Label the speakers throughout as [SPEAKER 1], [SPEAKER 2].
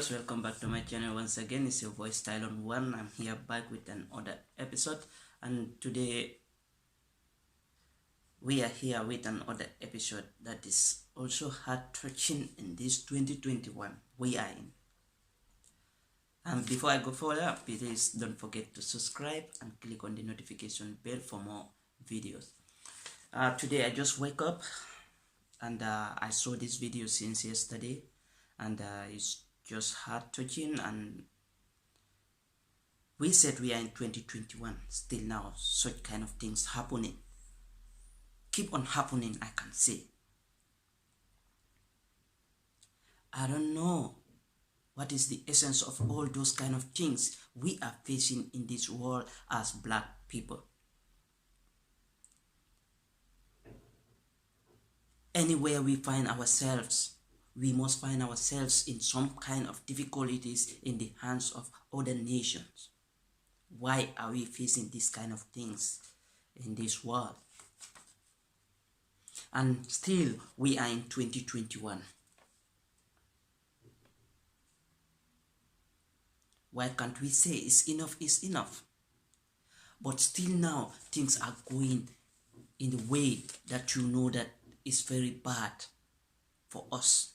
[SPEAKER 1] viewers, welcome back to my channel once again. It's your voice Tylon1. I'm here back with another episode, and today we are here with another episode that is also heart-touching in this 2021 we are in. And before I go further, please don't forget to subscribe and click on the notification bell for more videos. Today I just woke up and I saw this video since yesterday, and it's just heart-touching. And we said we are in 2021, still now such kind of things happening, keep on happening. I can say, I don't know what is the essence of all those kind of things we are facing in this world as black people. Anywhere we find ourselves, we must find ourselves in some kind of difficulties in the hands of other nations. Why are we facing these kind of things in this world? And still we are in 2021. Why can't we say it's enough is enough? But still now things are going in the way that you know that is very bad for us,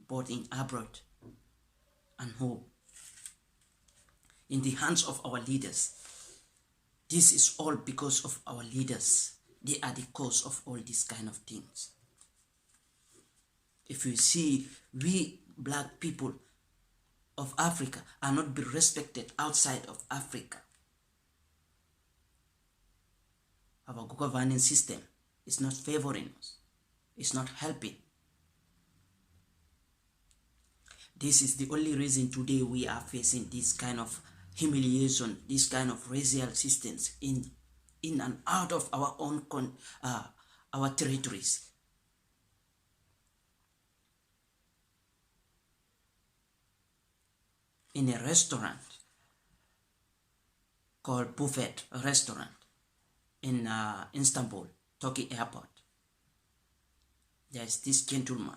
[SPEAKER 1] both in abroad and home, in the hands of our leaders. This is all because of our leaders. They are the cause of all these kind of things. If you see, we black people of Africa are not be respected outside of Africa. Our governing system is not favoring us. It's not helping. This is the only reason today we are facing this kind of humiliation, this kind of racial systems in and out of our own our territories. In a restaurant called Buffet Restaurant in Istanbul, Turkey airport, there's this gentleman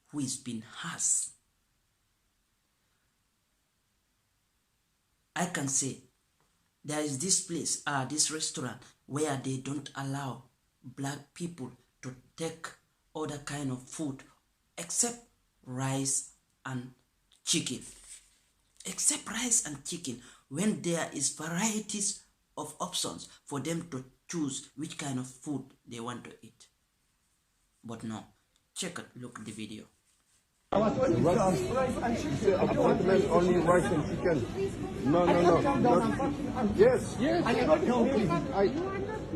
[SPEAKER 1] who is being harassed. I can say there is this place, this restaurant, where they don't allow black people to take other kind of food except rice and chicken. Except rice and chicken, when there is varieties of options for them to choose which kind of food they want to eat. But no, check it, look at the video.
[SPEAKER 2] Only rice and chicken. No. Yes.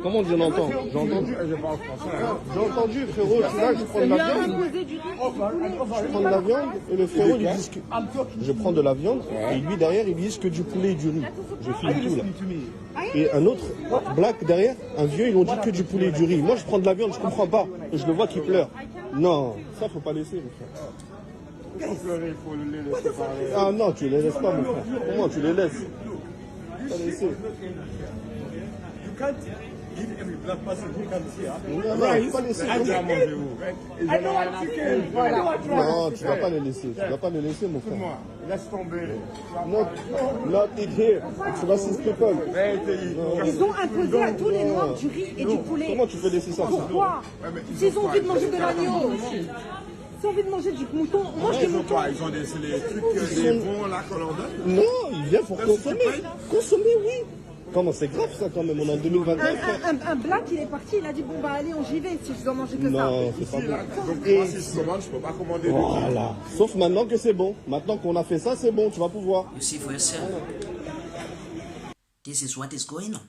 [SPEAKER 2] Comment je l'entends? J'ai entendu, j'ai entendu, frérot, là je prends de la viande. Je prends de la viande et le frérot il dit que je prends de la viande et lui derrière il dit que du poulet et du riz. Je filme tout là. Et un autre black derrière, un vieux, ils ont dit que du poulet et du riz. Moi je prends de la viande, je comprends pas. Et je le vois qui pleure. Non, ça faut pas laisser mon frère.
[SPEAKER 3] Il faut les laisser parler.
[SPEAKER 2] Ah non, tu les laisses pas mon frère. Comment tu les laisses? Pas laisser. Non, pas laisser. Non, tu vas pas les laisser. Tu vas pas les laisser, mon frère.
[SPEAKER 3] Laisse tomber.
[SPEAKER 2] Not eat here. It's racist people.
[SPEAKER 4] Ils ont imposé à tous les Noirs du riz et du poulet.
[SPEAKER 2] Comment tu peux laisser ça?
[SPEAKER 4] Pourquoi? S'ils ont envie de manger de l'agneau, s'ils ont envie de manger du mouton, mange du mouton.
[SPEAKER 3] Ils ont des trucs, des bons là qu'on leur donne.
[SPEAKER 2] Non, il vient pour consommer. Consommer, oui. Comment c'est grave ça quand même, on est en 2029.
[SPEAKER 4] Un black, il est parti, il a dit bon bah allez, on j'y vais si je dois manger que ça.
[SPEAKER 2] Non, c'est pas bon.
[SPEAKER 3] Donc moi si je commande, je peux pas commander.
[SPEAKER 2] Voilà. Sauf maintenant que c'est bon. Maintenant qu'on a fait ça, c'est bon, tu vas pouvoir.
[SPEAKER 1] You see for yourself. This is what is going on.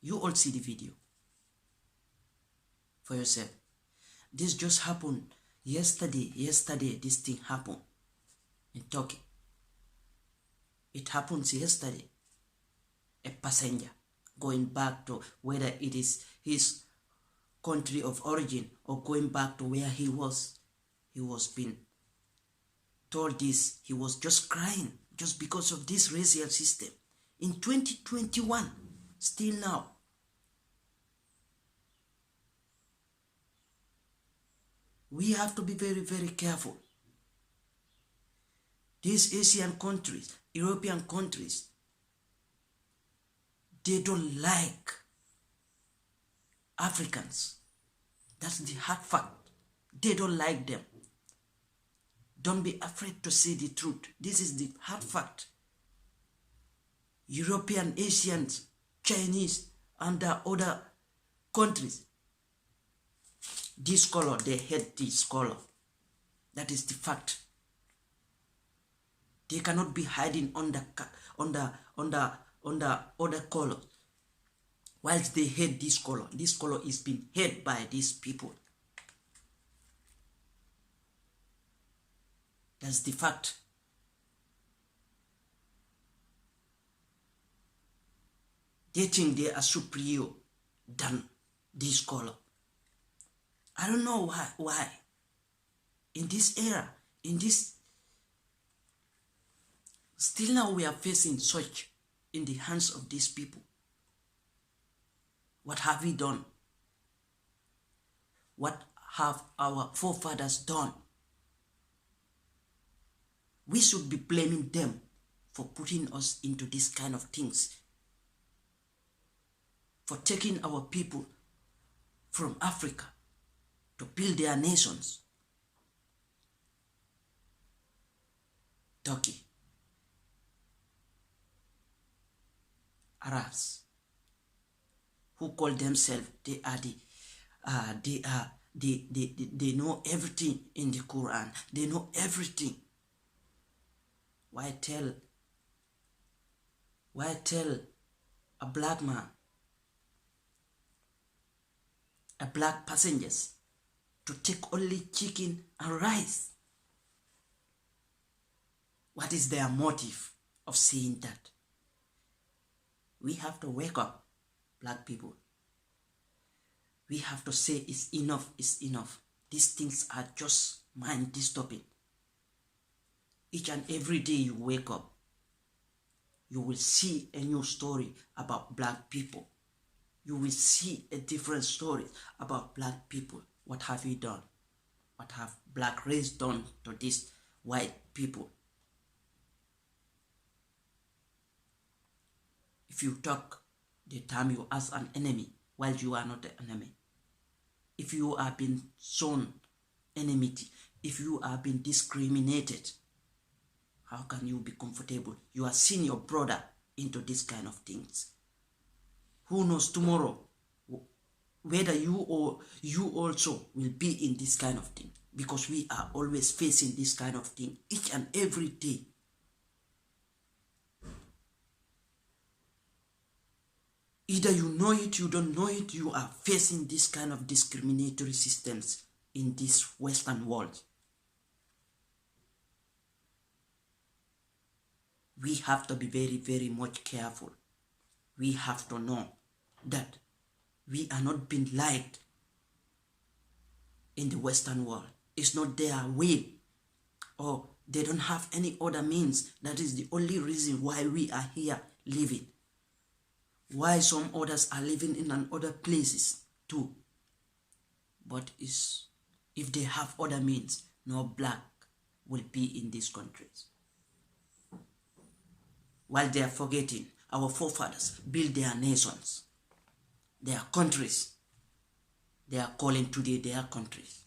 [SPEAKER 1] You all see the video for yourself. This just happened yesterday. Yesterday, this thing happened in Turkey. It happens yesterday. A passenger going back to whether it is his country of origin or going back to where he was being told this. He was just crying just because of this racial system in 2021, still now. We have to be very, very careful. These Asian countries, European countries, they don't like Africans. That's the hard fact. They don't like them. Don't be afraid to say the truth. This is the hard fact. European, Asians, Chinese, and the other countries, this color, they hate this color. That is the fact. They cannot be hiding on the other color, whilst they hate this color. This color is being hated by these people. That's the fact. They think they are superior than this color. I don't know why. In this era, still now we are facing such in the hands of these people. What have we done? What have our forefathers done? We should be blaming them for putting us into this kind of things, for taking our people from Africa to build their nations. Turkey, Arabs, who call themselves they know everything in the Quran. They know everything. Why tell a black man, a black passengers, to take only chicken and rice? What is their motive of saying that? We have to wake up, black people. We have to say it's enough, it's enough. These things are just mind disturbing. Each and every day you wake up, you will see a new story about black people. You will see a different story about black people. What have we done? What have black race done to these white people? If you talk, they term you as an enemy, while you are not an enemy. If you are being shown enmity, if you are being discriminated, how can you be comfortable? You are seeing your brother into this kind of things. Who knows tomorrow whether you also will be in this kind of thing? Because we are always facing this kind of thing each and every day. Either you know it, you don't know it, you are facing this kind of discriminatory systems in this Western world. We have to be very, very much careful. We have to know that we are not being liked in the Western world. It's not their will, or they don't have any other means. That is the only reason why we are here living. Why some others are living in other places too. But if they have other means, no black will be in these countries. While they are forgetting, our forefathers built their nations, their countries. They are calling today their countries.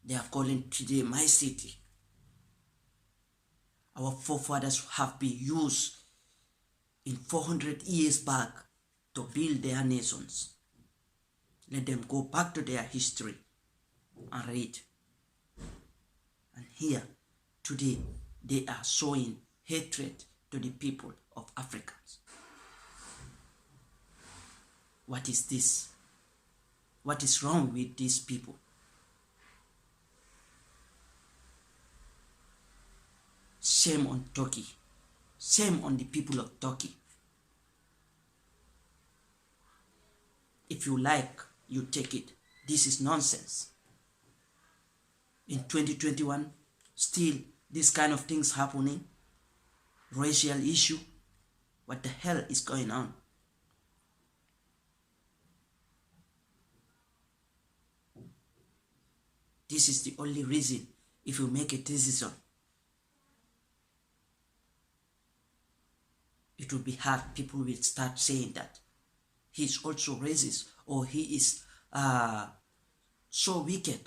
[SPEAKER 1] They are calling today my city. Our forefathers have been used in 400 years back to build their nations. Let them go back to their history and read. And here, today, they are showing hatred to the people of Africans. What is this? What is wrong with these people? Shame on Turkey. Shame on the people of Turkey. If you like, you take it. This is nonsense. In 2021, still this kind of things happening. Racial issue. What the hell is going on? This is the only reason. If you make a decision, it will be hard. People will start saying that he's also racist or he is so wicked,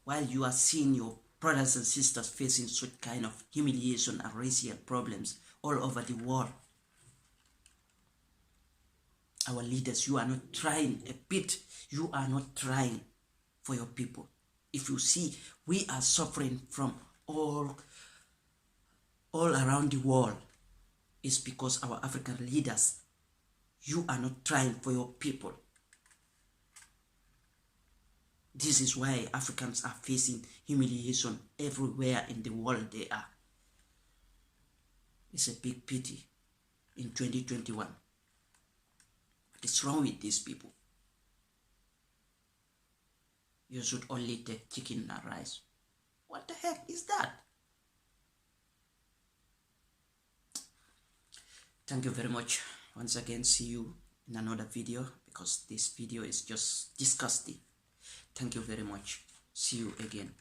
[SPEAKER 1] while you are seeing your brothers and sisters facing such kind of humiliation and racial problems all over the world. Our leaders, you are not trying a bit. You are not trying for your people. If you see, we are suffering from all around the world. It's because our African leaders, you are not trying for your people. This is why Africans are facing humiliation everywhere in the world they are. It's a big pity in 2021. What is wrong with these people? You should only take chicken and rice. What the heck is that? Thank you very much. Once again, see you in another video, because this video is just disgusting. Thank you very much. See you again.